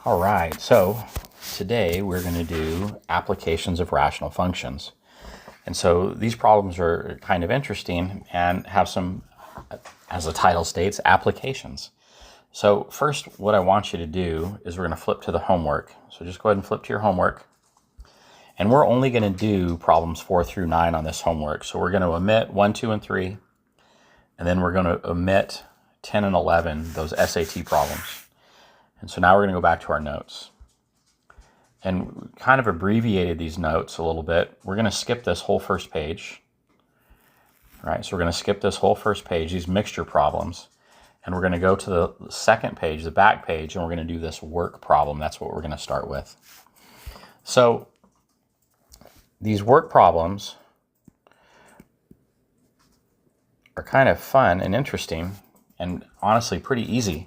All right, so today we're going to do applications of rational functions. And so these problems are kind of interesting and have some, as the title states, applications. So first, what I want you to do is we're going to flip to the homework. So just go ahead and flip to your homework. And we're only going to do problems 4 through 9 on this homework. So we're going to omit 1, 2, and 3. And then we're going to omit 10 and 11, those SAT problems. And so now we're going to go back to our notes. And we kind of abbreviated these notes a little bit. We're going to skip this whole first page. All right, so we're going to skip this whole first page, these mixture problems. And we're going to go to the second page, the back page, and we're going to do this work problem. That's what we're going to start with. So these work problems are kind of fun and interesting and honestly pretty easy.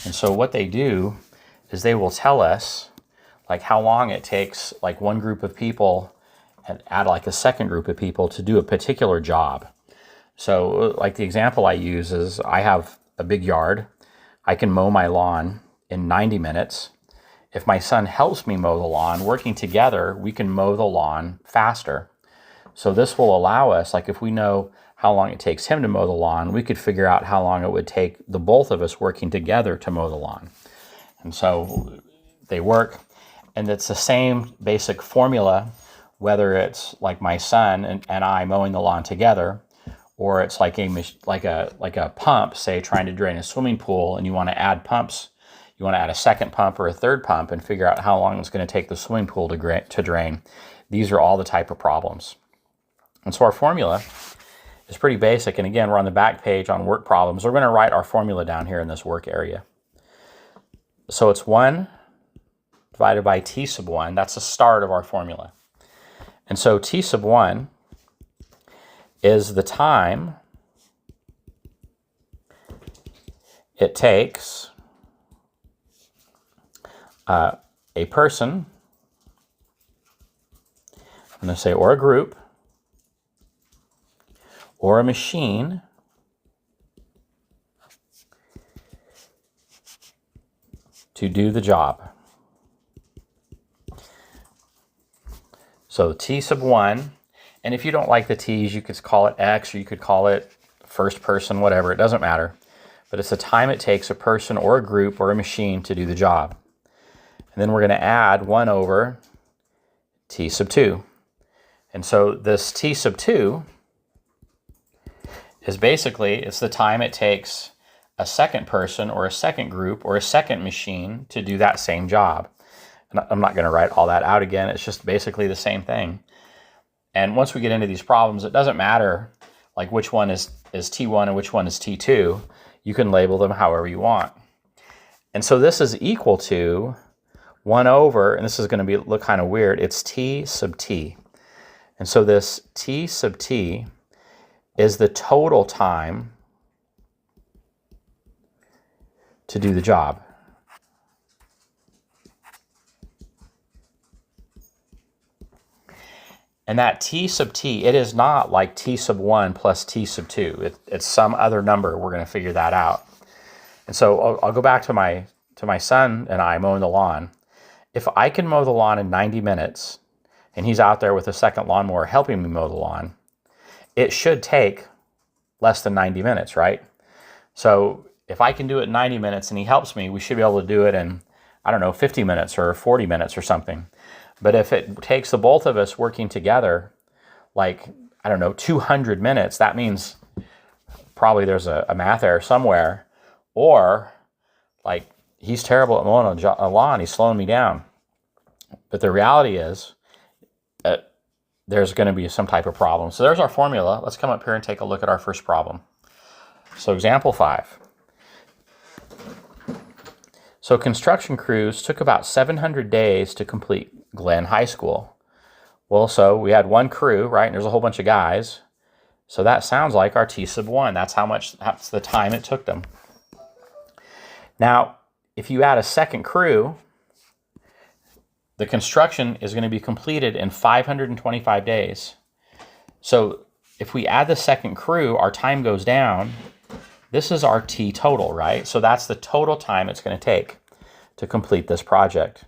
And so what they do is they will tell us like how long it takes like one group of people and add like a second group of people to do a particular job. So like the example I use is I have a big yard. I can mow my lawn in 90 minutes. If my son helps me mow the lawn, working together, we can mow the lawn faster. So this will allow us, like if we know how long it takes him to mow the lawn, we could figure out how long it would take the both of us working together to mow the lawn. And so they work, and it's the same basic formula, whether it's like my son and I mowing the lawn together, or it's like a pump, say trying to drain a swimming pool, and you want to add pumps. You want to add a second pump or a third pump and figure out how long it's going to take the swimming pool to drain. These are all the type of problems. And so our formula is pretty basic. And again, we're on the back page on work problems. We're going to write our formula down here in this work area. So it's 1 divided by t sub 1. That's the start of our formula. And so t sub 1 is the time it takes a person, I'm going to say, or a group, or a machine to do the job. So t sub 1, and if you don't like the t's, you could call it x, or you could call it first person, whatever, it doesn't matter. But it's the time it takes a person or a group or a machine to do the job. And then we're going to add 1 over t sub 2. And so this t sub 2 is basically, it's the time it takes a second person or a second group or a second machine to do that same job. And I'm not going to write all that out again. It's just basically the same thing. And once we get into these problems, it doesn't matter like which one is T1 and which one is T2. You can label them however you want. And so this is equal to 1 over, and this is going to look kind of weird, it's t sub t. And so this t sub t is the total time to do the job. And that t sub t, it is not like t sub 1 plus t sub 2. It's some other number. We're going to figure that out. And so I'll go back to my son and I mowing the lawn. If I can mow the lawn in 90 minutes, and he's out there with a second lawnmower helping me mow the lawn, it should take less than 90 minutes, right? So if I can do it in 90 minutes and he helps me, we should be able to do it in, I don't know, 50 minutes or 40 minutes or something. But if it takes the both of us working together, like, I don't know, 200 minutes, that means probably there's a math error somewhere, or like he's terrible at mowing a lawn, he's slowing me down. But the reality is there's going to be some type of problem. So there's our formula. Let's come up here and take a look at our first problem. So example 5. So construction crews took about 700 days to complete Glen High School. Well, so we had one crew, right? And there's a whole bunch of guys. So that sounds like our t sub 1. That's the time it took them. Now, if you add a second crew, the construction is going to be completed in 525 days. So if we add the second crew, our time goes down. This is our T total, right? So that's the total time it's going to take. to complete this project.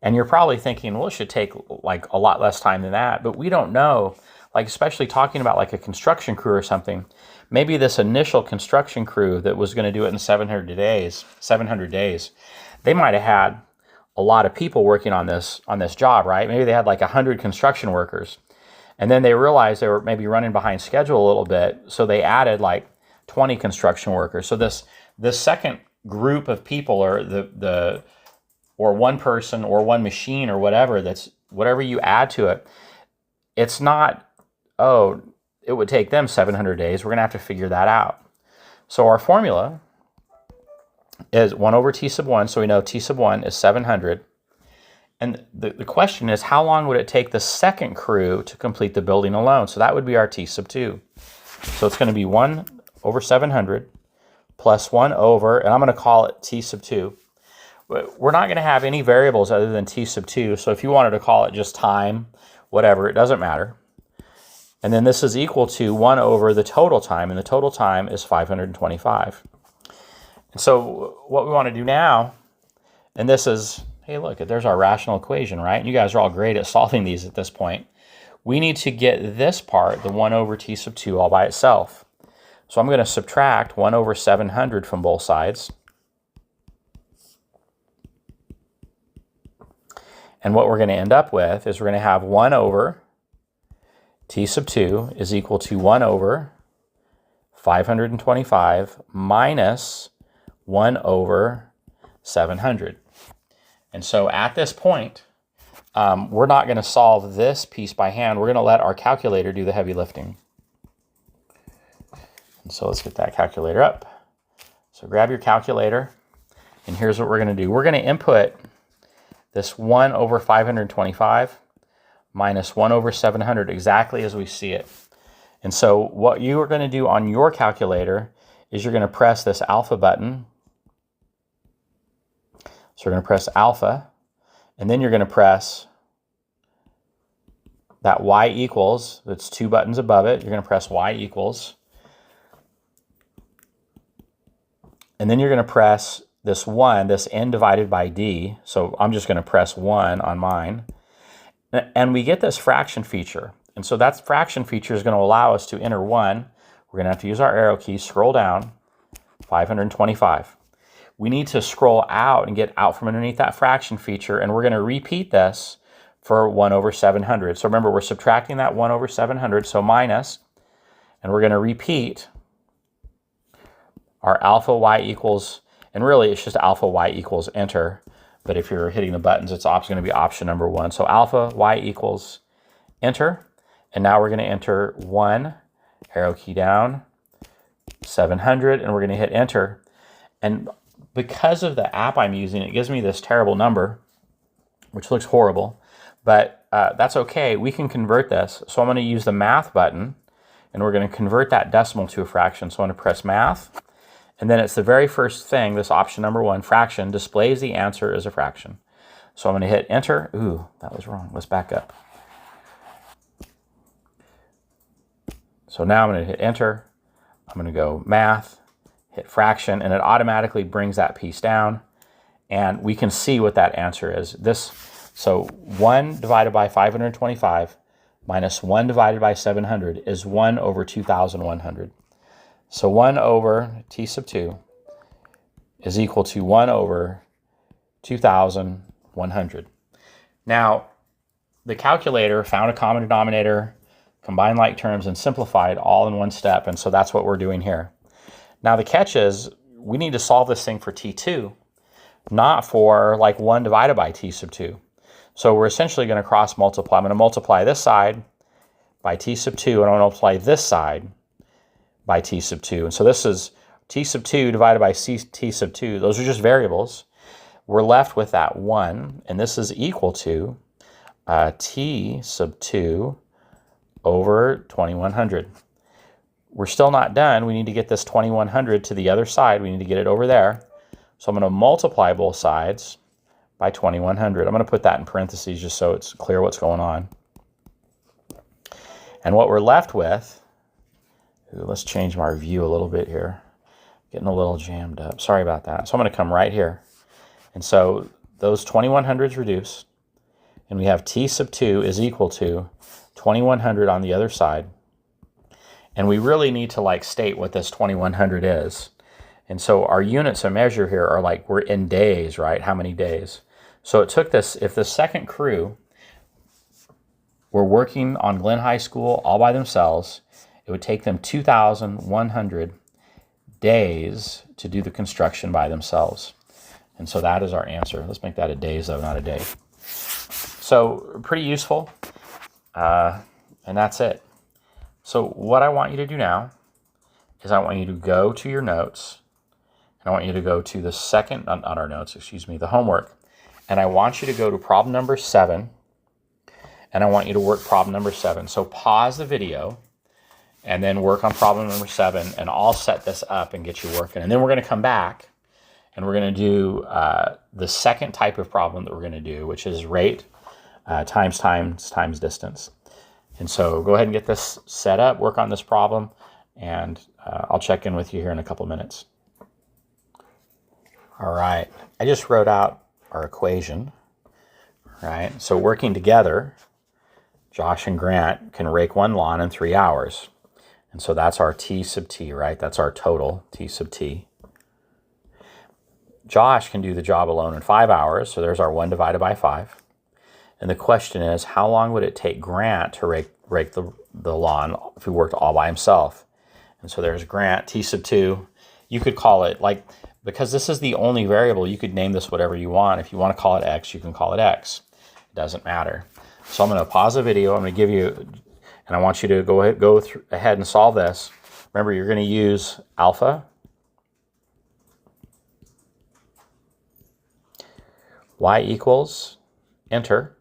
And you're probably thinking, well, it should take like a lot less time than that, but we don't know. Like, especially talking about like a construction crew or something, maybe this initial construction crew that was going to do it in 700 days, they might have had a lot of people working on this job, right? Maybe they had like 100 construction workers, and then they realized they were maybe running behind schedule a little bit, so they added like 20 construction workers. So this second group of people, or one person or one machine or whatever you add to it, it's not, oh, it would take them 700 days. We're going to have to figure that out. So our formula is 1 over t sub 1. So we know t sub 1 is 700. And the question is, how long would it take the second crew to complete the building alone? So that would be our t sub 2. So it's going to be 1 over 700 plus 1 over, and I'm going to call it t sub 2. We're not going to have any variables other than t sub 2. So if you wanted to call it just time, whatever, it doesn't matter. And then this is equal to 1 over the total time, and the total time is 525. And so what we want to do now, and this is, hey, look, there's our rational equation, right? And you guys are all great at solving these at this point. We need to get this part, the 1 over t sub 2, all by itself. So I'm going to subtract 1 over 700 from both sides. And what we're going to end up with is we're going to have 1 over t sub 2 is equal to 1 over 525 minus 1 over 700. And so at this point, we're not going to solve this piece by hand. We're going to let our calculator do the heavy lifting. And so let's get that calculator up. So grab your calculator, and here's what we're going to do. We're going to input this 1 over 525 minus 1 over 700 exactly as we see it. And so what you are going to do on your calculator is you're going to press this alpha button. So we're going to press alpha, and then you're going to press that y equals, that's 2 buttons above it. You're going to press y equals. And then you're going to press this 1, this n divided by d. So I'm just going to press 1 on mine. And we get this fraction feature. And so that fraction feature is going to allow us to enter 1. We're going to have to use our arrow key, scroll down, 525. We need to scroll out and get out from underneath that fraction feature, and we're going to repeat this for 1 over 700. So remember, we're subtracting that 1 over 700, so minus, and we're going to repeat our alpha y equals, and really it's just alpha y equals enter, but if you're hitting the buttons, it's going to be option number 1. So alpha y equals enter, and now we're going to enter 1, arrow key down, 700, and we're going to hit enter. And because of the app I'm using, it gives me this terrible number, which looks horrible, but that's okay. We can convert this. So I'm going to use the math button, and we're going to convert that decimal to a fraction. So I'm going to press math, and then it's the very first thing, this option number 1, fraction, displays the answer as a fraction. So I'm going to hit enter. Ooh, that was wrong. Let's back up. So now I'm going to hit enter. I'm going to go math, hit fraction, and it automatically brings that piece down, and we can see what that answer is. So 1 divided by 525 minus 1 divided by 700 is 1 over 2,100. So 1 over t sub 2 is equal to 1 over 2,100. Now, the calculator found a common denominator, combined like terms, and simplified all in one step, and so that's what we're doing here. Now the catch is, we need to solve this thing for t2, not for like 1 divided by t sub 2. So we're essentially going to cross multiply. I'm going to multiply this side by t sub 2, and I'm going to multiply this side by t sub 2. And so this is t sub 2 divided by t sub 2. Those are just variables. We're left with that 1, and this is equal to t sub 2 over 2100. We're still not done. We need to get this 2100 to the other side. We need to get it over there. So I'm going to multiply both sides by 2100. I'm going to put that in parentheses just so it's clear what's going on. And what we're left with, let's change my view a little bit here. Getting a little jammed up. Sorry about that. So I'm going to come right here. And so those 2100s reduce, and we have t sub 2 is equal to 2100 on the other side. And we really need to like state what this 2100 is. And so our units of measure here are like, we're in days, right? How many days? So it took this, if the second crew were working on Glen High School all by themselves, it would take them 2,100 days to do the construction by themselves. And so that is our answer. Let's make that a days though, not a day. So pretty useful. And that's it. So what I want you to do now is I want you to go to your notes. And I want you to go to the second, not our notes, excuse me, the homework. And I want you to go to problem number 7. And I want you to work problem number 7. So pause the video and then work on problem number 7. And I'll set this up and get you working. And then we're going to come back and we're going to do the second type of problem that we're going to do, which is rate times distance. And so go ahead and get this set up, work on this problem, and I'll check in with you here in a couple minutes. All right, I just wrote out our equation, right? So working together, Josh and Grant can rake one lawn in 3 hours. And so that's our T sub T, right? That's our total, T sub T. Josh can do the job alone in 5 hours, so there's our 1 divided by 5. And the question is, how long would it take Grant to rake the lawn if he worked all by himself? And so there's Grant, T sub 2. You could call it, like, because this is the only variable, you could name this whatever you want. If you want to call it X, you can call it X. It doesn't matter. So I'm going to pause the video. I'm going to give you, and I want you to go ahead and solve this. Remember, you're going to use alpha, y equals, enter.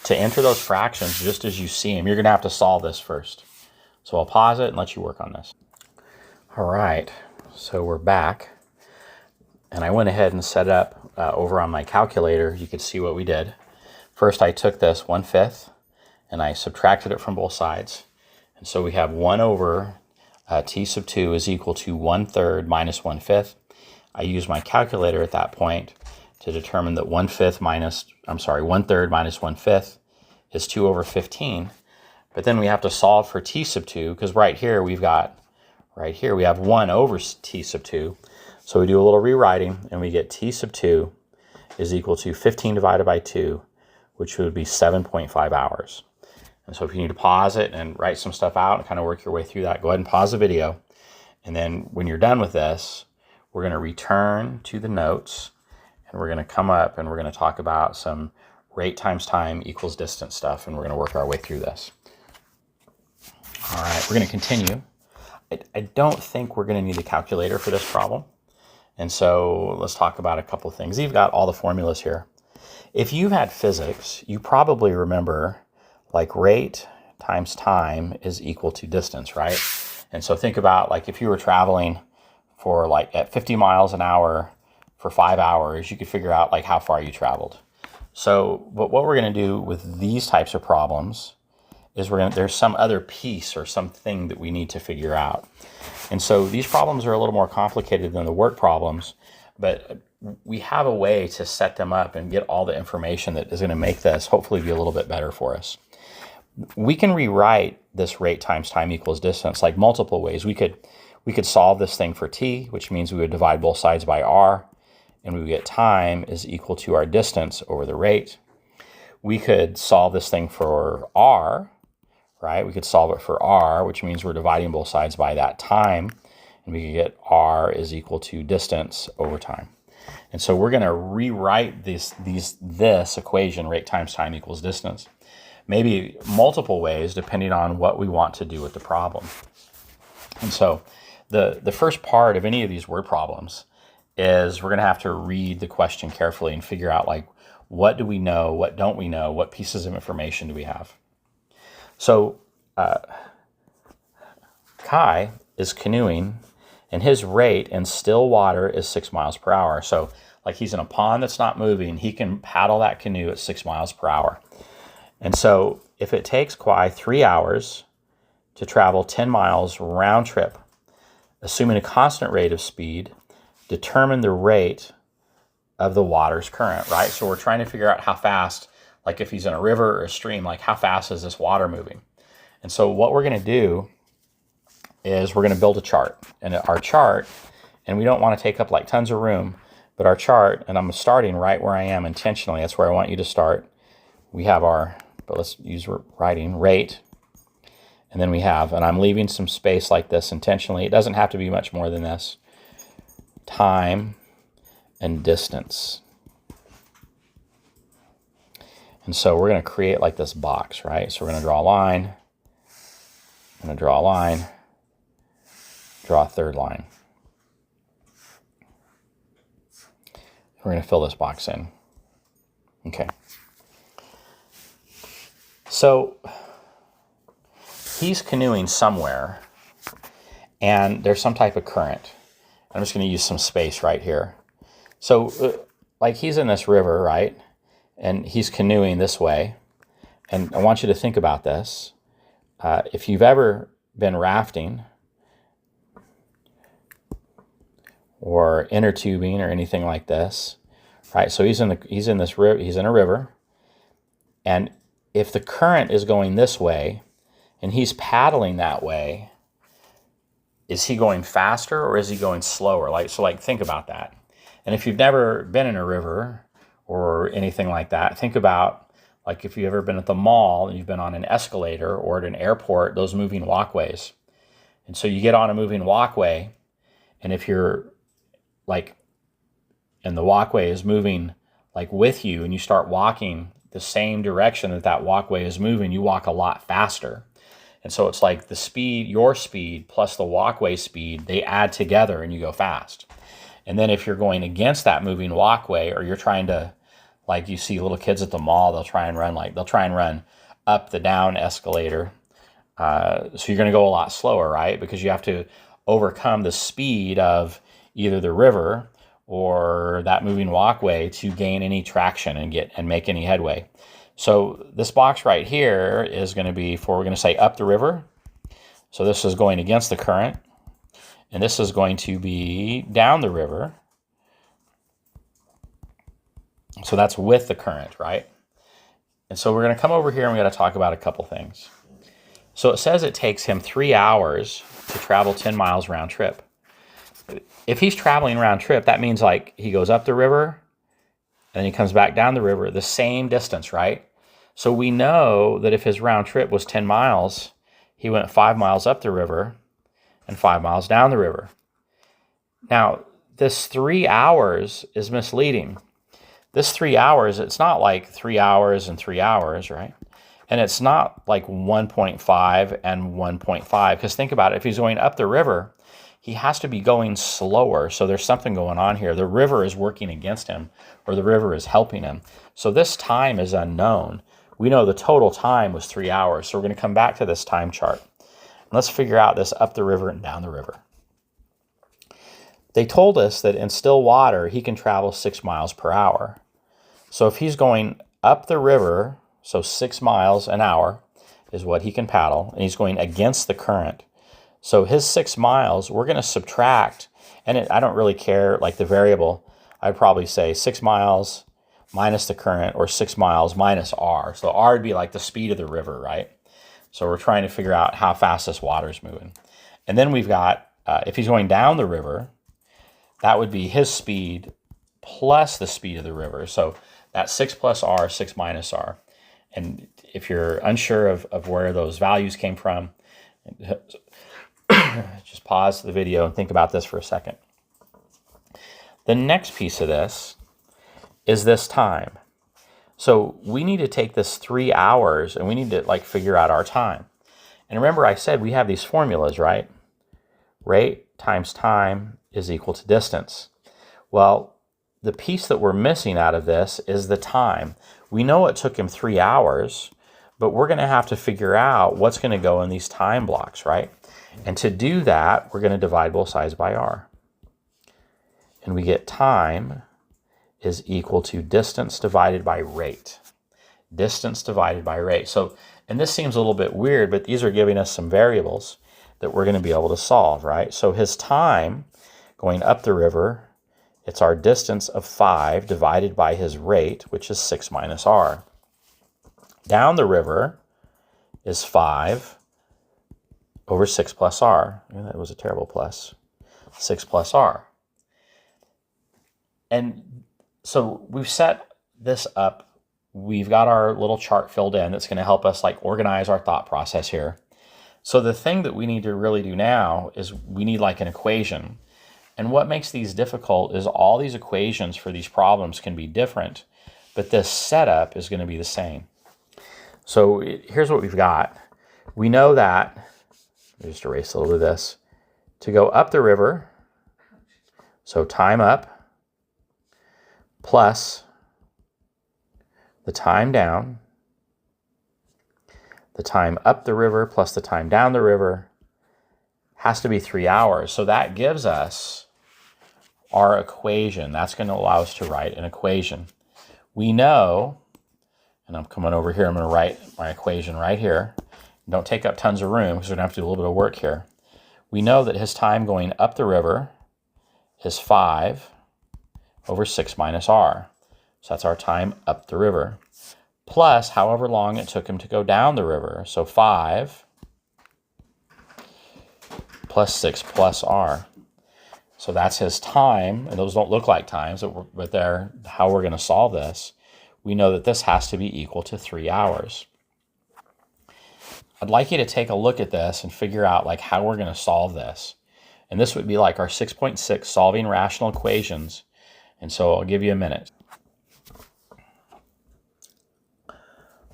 To enter those fractions just as you see them, you're going to have to solve this first. So I'll pause it and let you work on this. All right, so we're back. And I went ahead and set it up over on my calculator. You could see what we did. First, I took this 1/5 and I subtracted it from both sides. And so we have 1 over t sub 2 is equal to 1/3 minus 1/5. I used my calculator at that point to determine that 1/3 minus 1/5 is 2 over 15. But then we have to solve for t sub 2 because right here we have 1 over t sub 2. So we do a little rewriting and we get t sub 2 is equal to 15 divided by 2, which would be 7.5 hours. And so if you need to pause it and write some stuff out and kind of work your way through that, go ahead and pause the video. And then when you're done with this, we're going to return to the notes and we're going to come up and we're going to talk about some rate times time equals distance stuff, and we're going to work our way through this. All right, we're going to continue. I don't think we're going to need a calculator for this problem. And so let's talk about a couple things. You've got all the formulas here. If you've had physics, you probably remember like rate times time is equal to distance, right? And so think about like if you were traveling for like at 50 miles an hour for 5 hours, you could figure out like how far you traveled. So, but what we're going to do with these types of problems is there's some other piece or something that we need to figure out. And so these problems are a little more complicated than the work problems, but we have a way to set them up and get all the information that is going to make this hopefully be a little bit better for us. We can rewrite this rate times time equals distance like multiple ways. We could solve this thing for t, which means we would divide both sides by r, and we would get time is equal to our distance over the rate. We could solve this thing for r, right? We could solve it for r, which means we're dividing both sides by that time, and we could get r is equal to distance over time. And so we're going to rewrite this equation, rate times time equals distance, maybe multiple ways depending on what we want to do with the problem. And so the first part of any of these word problems is we're going to have to read the question carefully and figure out like, what do we know? What don't we know? What pieces of information do we have? So Kai is canoeing and his rate in still water is 6 miles per hour. So like he's in a pond that's not moving, he can paddle that canoe at 6 miles per hour. And so if it takes Kai 3 hours to travel 10 miles round trip, assuming a constant rate of speed, determine the rate of the water's current, right? So we're trying to figure out how fast, like if he's in a river or a stream, like how fast is this water moving? And so what we're going to do is we're going to build a chart. And our chart, and we don't want to take up like tons of room, but our chart, and I'm starting right where I am intentionally. That's where I want you to start. We have our, but let's use writing, rate. And then we have, and I'm leaving some space like this intentionally. It doesn't have to be much more than this. Time and distance. And so we're going to create like this box, right? So we're going to draw a line. I'm going to draw a line. Draw a third line. We're going to fill this box in. Okay. So he's canoeing somewhere, and there's some type of current. I'm just going to use some space right here. So like he's in this river, right? And he's canoeing this way. And I want you to think about this. If you've ever been rafting or inner tubing or anything like this, right? So he's in a river, and if the current is going this way and he's paddling that way, is he going faster or is he going slower? Like think about that. And if you've never been in a river or anything like that, think about like if you've ever been at the mall and you've been on an escalator or at an airport, those moving walkways. And so you get on a moving walkway, and if you're like, and the walkway is moving like with you, and you start walking the same direction that walkway is moving, you walk a lot faster. And so it's like the speed, your speed plus the walkway speed, they add together and you go fast. And then if you're going against that moving walkway, or you're trying to, like you see little kids at the mall, they'll try and run up the down escalator. So you're going to go a lot slower, right? Because you have to overcome the speed of either the river or that moving walkway to gain any traction and make any headway. So this box right here is going to be for, we're going to say up the river. So this is going against the current. And this is going to be down the river. So that's with the current, right? And so we're going to come over here and we're going to talk about a couple things. So it says it takes him 3 hours to travel 10 miles round trip. If he's traveling round trip, that means like he goes up the river and then he comes back down the river, the same distance, right? So we know that if his round trip was 10 miles, he went 5 miles up the river and 5 miles down the river. Now, this 3 hours is misleading. This 3 hours, it's not like 3 hours and 3 hours, right? And it's not like 1.5 and 1.5, because think about it, if he's going up the river, he has to be going slower. So there's something going on here. The river is working against him, or the river is helping him. So this time is unknown. We know the total time was 3 hours. So we're going to come back to this time chart. Let's figure out this up the river and down the river. They told us that in still water, he can travel 6 miles per hour. So if he's going up the river, so 6 miles an hour is what he can paddle, and he's going against the current. So his 6 miles, we're going to subtract, and I don't really care, like the variable, I'd probably say 6 miles minus the current, or 6 miles minus R. So R would be like the speed of the river, right? So we're trying to figure out how fast this water's moving. And then we've got, if he's going down the river, that would be his speed plus the speed of the river. So that's 6 plus R, 6 minus R. And if you're unsure of where those values came from, just pause the video and think about this for a second. The next piece of this is this time. So we need to take this 3 hours and we need to like figure out our time. And remember I said we have these formulas, right? Rate times time is equal to distance. Well, the piece that we're missing out of this is the time. We know it took him 3 hours, but we're going to have to figure out what's going to go in these time blocks, right? And to do that, we're going to divide both sides by R. And we get time is equal to distance divided by rate. Distance divided by rate. So, and this seems a little bit weird, but these are giving us some variables that we're going to be able to solve, right? So his time going up the river It's our distance of 5 divided by his rate, which is 6 minus r. Down the river is 5 over 6 plus r. That was a terrible plus. 6 plus r. And so we've set this up. We've got our little chart filled in that's going to help us like organize our thought process here. So the thing that we need to really do now is we need like an equation. And what makes these difficult is all these equations for these problems can be different, but this setup is going to be the same. So here's what we've got. We know that, let me just erase a little bit of this, to go up the river, so time up, plus the time down, the time up the river plus the time down the river has to be 3 hours. So that gives us our equation. That's going to allow us to write an equation. We know, and I'm coming over here, I'm going to write my equation right here. Don't take up tons of room because we're going to have to do a little bit of work here. We know that his time going up the river is 5 over 6 minus r. So that's our time up the river. Plus however long it took him to go down the river. So 5 plus 6 plus r. So that's his time, and those don't look like times, but they're how we're going to solve this. We know that this has to be equal to 3 hours. I'd like you to take a look at this and figure out like how we're going to solve this. And this would be like our 6.6 solving rational equations. And so I'll give you a minute.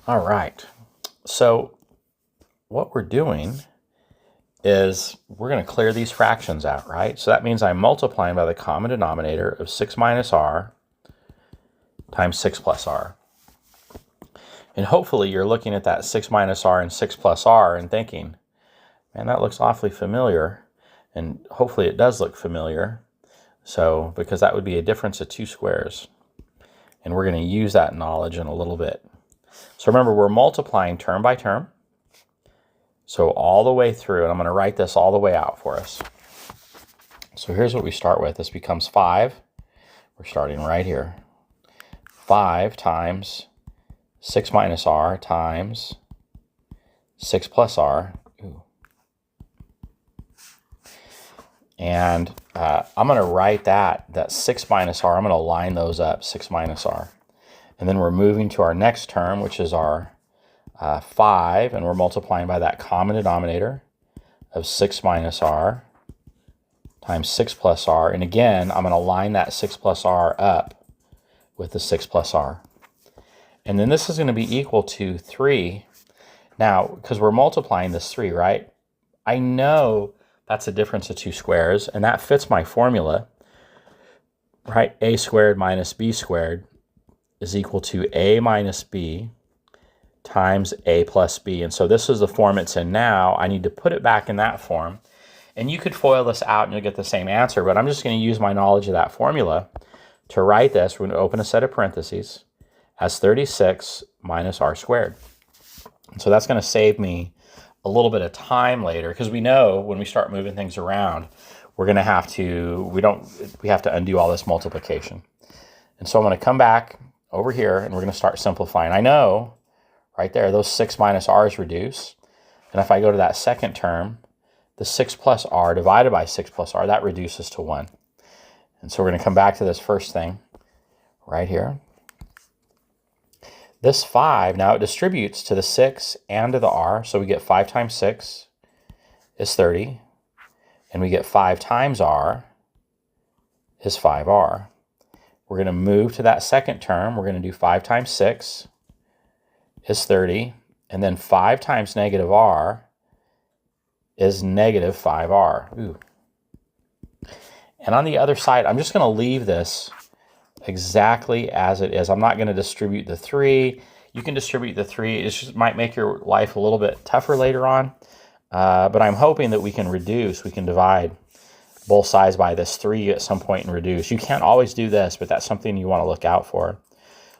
All right. So what we're doing is we're going to clear these fractions out, right? So that means I'm multiplying by the common denominator of 6 minus r times 6 plus r. And hopefully you're looking at that 6 minus r and 6 plus r and thinking, man, that looks awfully familiar. And hopefully it does look familiar. So, because that would be a difference of 2 squares. And we're going to use that knowledge in a little bit. So remember, we're multiplying term by term. So all the way through, and I'm going to write this all the way out for us. So here's what we start with. This becomes 5. We're starting right here. 5 times 6 minus r times 6 plus r. Ooh. And I'm going to write that 6 minus r. I'm going to line those up, 6 minus r. And then we're moving to our next term, which is our 5, and we're multiplying by that common denominator of 6 minus r times 6 plus r. And again, I'm going to line that 6 plus r up with the 6 plus r. And then this is going to be equal to 3. Now, because we're multiplying this 3, right? I know that's a difference of 2 squares, and that fits my formula, right? A squared minus b squared is equal to a minus b times a plus b. And so this is the form it's in now. I need to put it back in that form. And you could FOIL this out and you'll get the same answer, but I'm just going to use my knowledge of that formula to write this. We're going to open a set of parentheses as 36 minus r squared. And so that's going to save me a little bit of time later, because we know when we start moving things around, we're going to have to, we have to undo all this multiplication. And so I'm going to come back over here and we're going to start simplifying. I know right there, those 6 minus r's reduce. And if I go to that second term, the 6 plus r divided by 6 plus r, that reduces to 1. And so we're going to come back to this first thing right here. This 5, now it distributes to the 6 and to the r, so we get 5 times 6 is 30, and we get 5 times r is 5r. We're going to move to that second term. We're going to do 5 times 6 is 30, and then 5 times negative r is negative 5r. Ooh. And on the other side, I'm just going to leave this exactly as it is. I'm not going to distribute the 3. You can distribute the 3. It just might make your life a little bit tougher later on. But I'm hoping that we can divide both sides by this 3 at some point and reduce. You can't always do this, but that's something you want to look out for.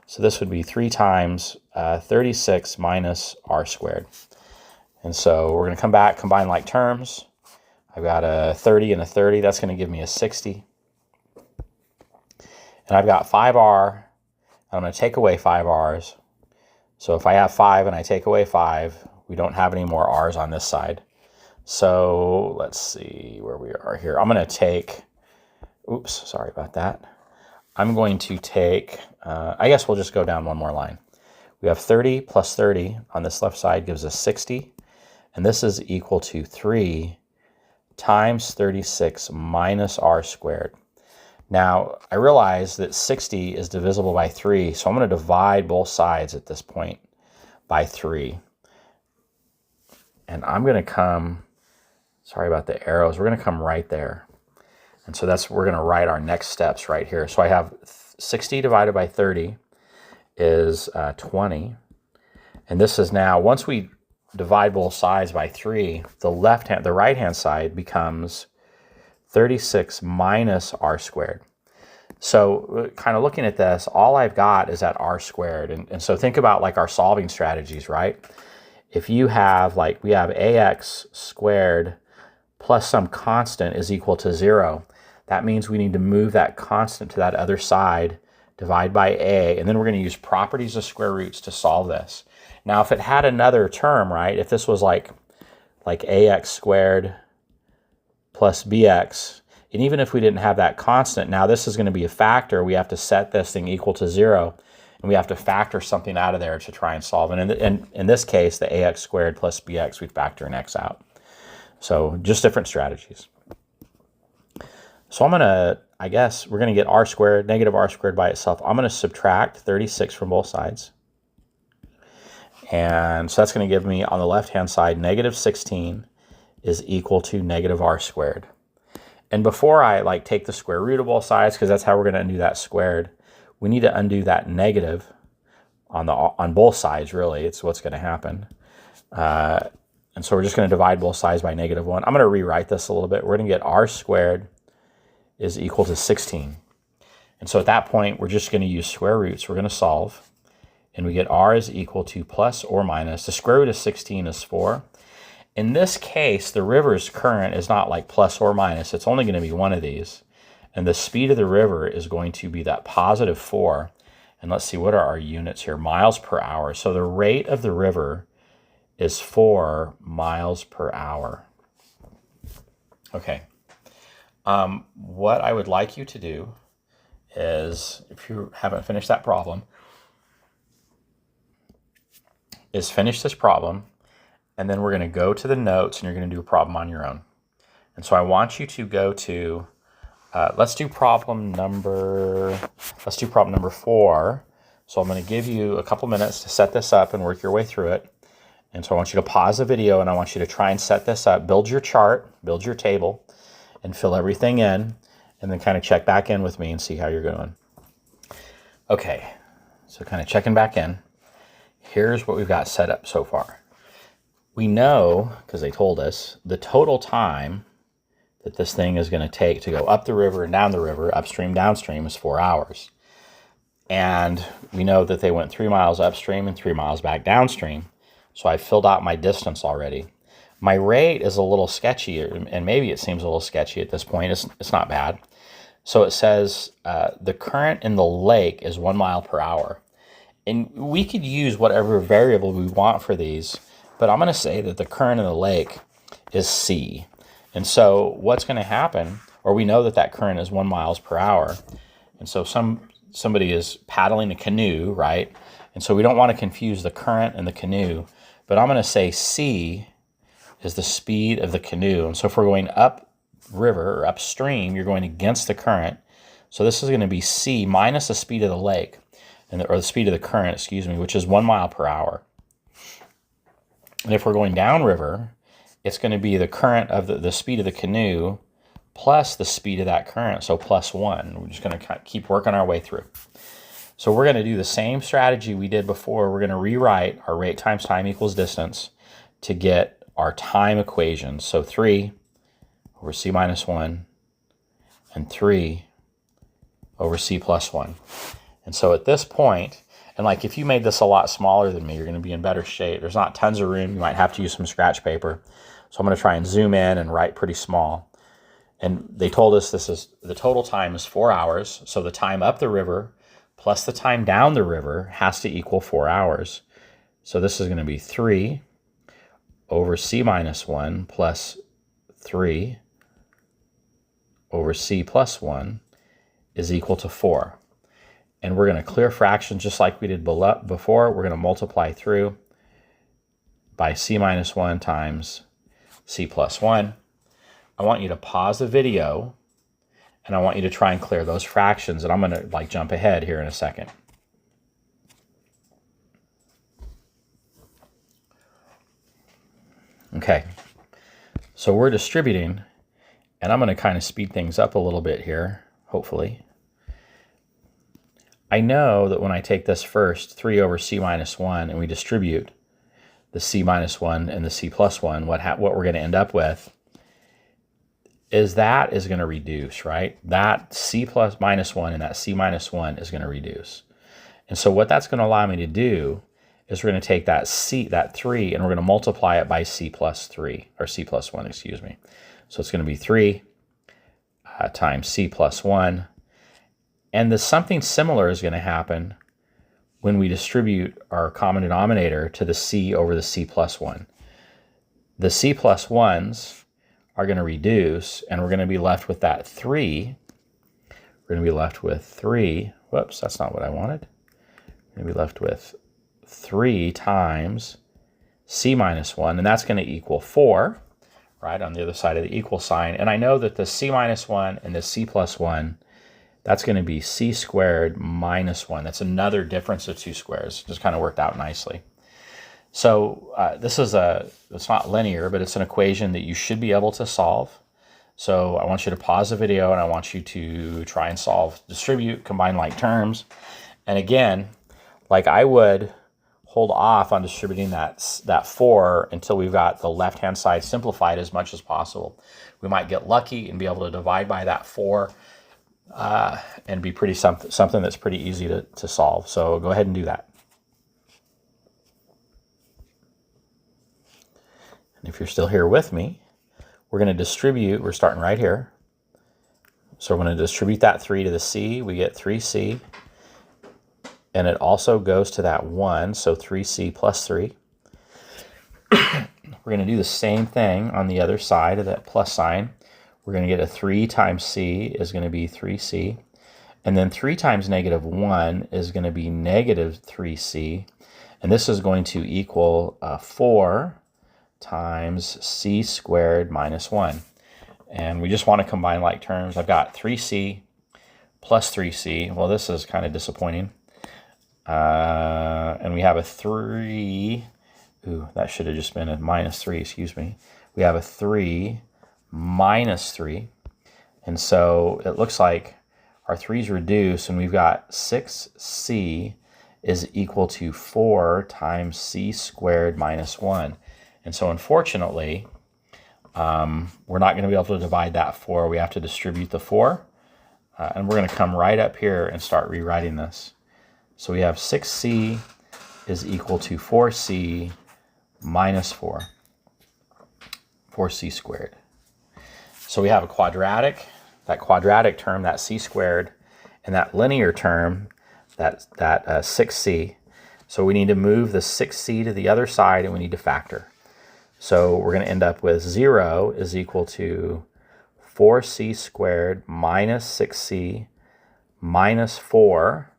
So this would be 3 times 36 minus r squared. And so we're going to come back, combine like terms. I've got a 30 and a 30. That's going to give me a 60. And I've got 5r. I'm going to take away 5r's. So if I have 5 and I take away 5, we don't have any more r's on this side. So let's see where we are here. I'm going to take, oops, sorry about that. I'm going to take, I guess we'll just go down one more line. We have 30 plus 30 on this left side gives us 60. And this is equal to 3 times 36 minus r squared. Now, I realize that 60 is divisible by 3, so I'm going to divide both sides at this point by 3. And I'm going to come, sorry about the arrows, we're going to come right there. And so we're going to write our next steps right here. So I have 60 divided by 30 is 20. And this is now, once we divide both sides by 3, the right-hand side becomes 36 minus r squared. So kind of looking at this, all I've got is that r squared. And so think about like our solving strategies, right? If you have, like, we have ax squared plus some constant is equal to 0. That means we need to move that constant to that other side, divide by a, and then we're going to use properties of square roots to solve this. Now, if it had another term, right, if this was like ax squared plus bx, and even if we didn't have that constant, now this is going to be a factor. We have to set this thing equal to 0, and we have to factor something out of there to try and solve it. And in this case, the ax squared plus bx, we factor an x out. So just different strategies. So I'm going to, I guess, we're going to get r squared, negative r squared by itself. I'm going to subtract 36 from both sides. And so that's going to give me, on the left-hand side, negative 16 is equal to negative r squared. And before I take the square root of both sides, because that's how we're going to undo that squared, we need to undo that negative on both sides, really. It's what's going to happen. And so we're just going to divide both sides by negative 1. I'm going to rewrite this a little bit. We're going to get r squared is equal to 16. And so at that point, we're just going to use square roots. We're going to solve. And we get r is equal to plus or minus. The square root of 16 is 4. In this case, the river's current is not like plus or minus. It's only going to be one of these. And the speed of the river is going to be that positive 4. And let's see, what are our units here? Miles per hour. So the rate of the river is 4 miles per hour. Okay. What I would like you to do is, if you haven't finished that problem, is finish this problem, and then we're going to go to the notes, and you're going to do a problem on your own. And so I want you to go to, let's do problem number 4. So I'm going to give you a couple minutes to set this up and work your way through it. And so I want you to pause the video, and I want you to try and set this up, build your chart, build your table, and fill everything in, and then kind of check back in with me and see how you're doing. Okay, so kind of checking back in. Here's what we've got set up so far. We know, because they told us, the total time that this thing is going to take to go up the river and down the river, upstream, downstream, is 4 hours. And we know that they went 3 miles upstream and 3 miles back downstream. So I filled out my distance already. My rate is a little sketchy, and maybe it seems a little sketchy at this point. It's not bad. So it says the current in the lake is 1 mile per hour. And we could use whatever variable we want for these, but I'm going to say that the current in the lake is C. And so what's going to happen, or we know that that current is 1 miles per hour. And so somebody is paddling a canoe, right? And so we don't want to confuse the current and the canoe, but I'm going to say C is the speed of the canoe. And so if we're going up river or upstream, you're going against the current. So this is going to be C minus the speed of the lake. Or the speed of the current, excuse me, which is 1 mile per hour. And if we're going downriver, it's going to be the current of the speed of the canoe plus the speed of that current, so plus 1. We're just going to keep working our way through. So we're going to do the same strategy we did before. We're going to rewrite our rate times time equals distance to get our time equations. So 3 over c minus 1 and 3 over c plus 1. And so at this point, and like if you made this a lot smaller than me, you're going to be in better shape. There's not tons of room. You might have to use some scratch paper. So I'm going to try and zoom in and write pretty small. And they told us this is the total time is 4 hours. So the time up the river plus the time down the river has to equal 4 hours. So this is going to be 3 over c minus 1 plus 3 over c plus 1 is equal to 4. And we're going to clear fractions just like we did before. We're going to multiply through by c minus 1 times c plus 1. I want you to pause the video, and I want you to try and clear those fractions. And I'm going to jump ahead here in a second. Okay, so we're distributing, and I'm going to kind of speed things up a little bit here, hopefully. I know that when I take this first, 3 over c minus 1, and we distribute the c minus 1 and the c plus 1, what we're going to end up with is that is going to reduce, right? That c plus minus 1 and that c minus 1 is going to reduce. And so what that's going to allow me to do is we're going to take that 3, and we're going to multiply it by c plus 3, or c plus 1, excuse me. So it's going to be 3 times c plus 1. And something similar is going to happen when we distribute our common denominator to the c over the c plus 1. The c plus 1s are going to reduce, and we're going to be left with that 3. We're going to be left with 3. Whoops, that's not what I wanted. We're going to be left with 3 times c minus 1, and that's going to equal 4, right, on the other side of the equal sign. And I know that the c minus 1 and the c plus 1, that's going to be c squared minus 1. That's another difference of 2 squares. Just kind of worked out nicely. So it's not linear, but it's an equation that you should be able to solve. So I want you to pause the video, and I want you to try and solve, distribute, combine like terms. And again, like I would hold off on distributing that 4 until we've got the left-hand side simplified as much as possible. We might get lucky and be able to divide by that 4 and be something that's pretty easy to solve. So go ahead and do that. And if you're still here with me, we're going to distribute. We're starting right here. So we're going to distribute that 3 to the c. We get 3c. And it also goes to that 1, so 3c plus 3. We're going to do the same thing on the other side of that plus sign. We're going to get a 3 times c is going to be 3c. And then 3 times negative 1 is going to be negative 3c. And this is going to equal 4 times c squared minus 1. And we just want to combine like terms. I've got 3c plus 3c. Well, this is kind of disappointing. And we have a 3. Ooh, that should have just been a minus 3, excuse me. We have a 3 minus 3. And so it looks like our 3's reduce, and we've got 6c is equal to 4 times c squared minus 1. And so unfortunately, we're not going to be able to divide that 4. We have to distribute the 4. And we're going to come right up here and start rewriting this. So we have 6c is equal to 4c minus 4. 4c squared. So we have a quadratic, that quadratic term, that c squared, and that linear term, that 6c. So we need to move the 6c to the other side, and we need to factor. So we're going to end up with 0 is equal to 4c squared minus 6c minus 4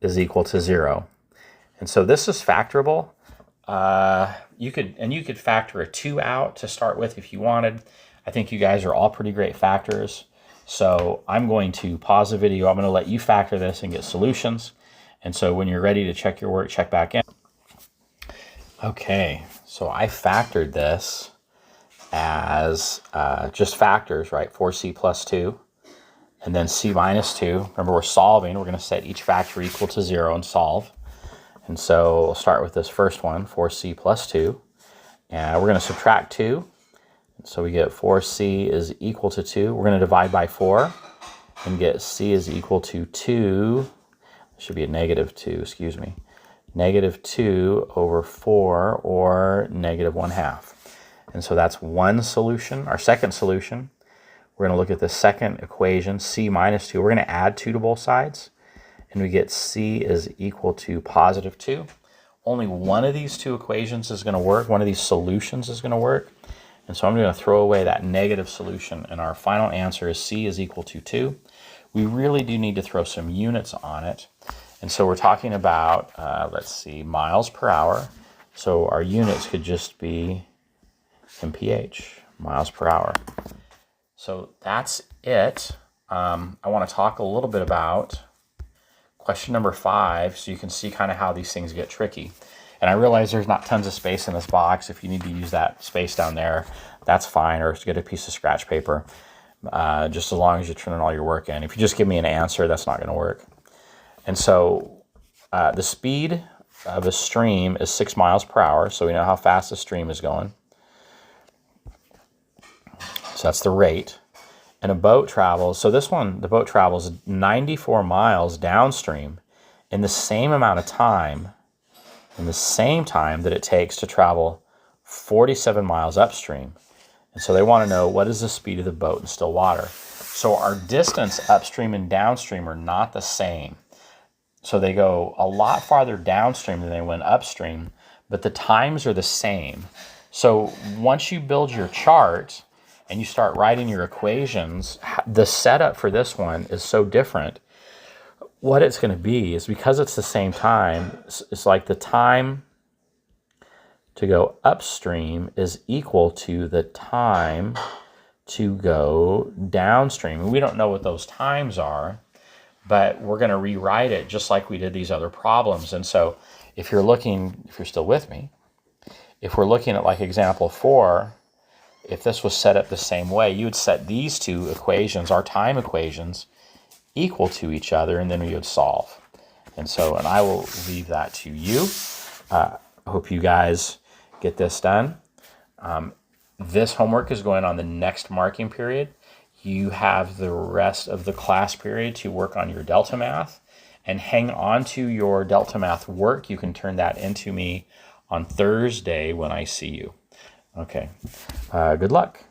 is equal to 0. And so this is factorable. You could factor a 2 out to start with if you wanted. I think you guys are all pretty great factors. So I'm going to pause the video. I'm going to let you factor this and get solutions. And so when you're ready to check your work, check back in. Okay, so I factored this as just factors, right? 4c plus 2, and then c minus 2. Remember, we're solving. We're going to set each factor equal to 0 and solve. And so we'll start with this first one, 4c plus 2. And we're going to subtract 2. So we get 4c is equal to 2. We're going to divide by 4 and get c is equal to 2. It should be a negative 2, excuse me. Negative 2 over 4, or negative 1/2. And so that's one solution. Our second solution, We're going to look at the second equation, c minus 2. We're going to add 2 to both sides, and we get c is equal to positive 2. Only one of these two equations is going to work. One of these solutions is going to work. And so I'm going to throw away that negative solution, and our final answer is c is equal to 2. We really do need to throw some units on it. And so we're talking about, let's see, miles per hour. So our units could just be mph, miles per hour. So that's it. I want to talk a little bit about question number 5, so you can see kind of how these things get tricky. And I realize there's not tons of space in this box. If you need to use that space down there, that's fine, or get a piece of scratch paper, just as long as you turn all your work in. If you just give me an answer, that's not going to work. And so the speed of a stream is 6 miles per hour, so we know how fast the stream is going. So that's the rate. And a boat travels, so this one, the boat travels 94 miles downstream in the same amount of time, in the same time that it takes to travel 47 miles upstream. And so they want to know, what is the speed of the boat in still water? So our distance upstream and downstream are not the same. So they go a lot farther downstream than they went upstream, but the times are the same. So once you build your chart and you start writing your equations, the setup for this one is so different. What it's going to be is, because it's the same time, it's like the time to go upstream is equal to the time to go downstream. And we don't know what those times are, but we're going to rewrite it just like we did these other problems. And so if you're still with me, if we're looking at like example 4, if this was set up the same way, you would set these two equations, our time equations, equal to each other, and then we would solve. And I will leave that to you. I hope you guys get this done. This homework is going on the next marking period. You have the rest of the class period to work on your Delta Math, and hang on to your Delta Math work. You can turn that into me on Thursday when I see you. Okay, good luck.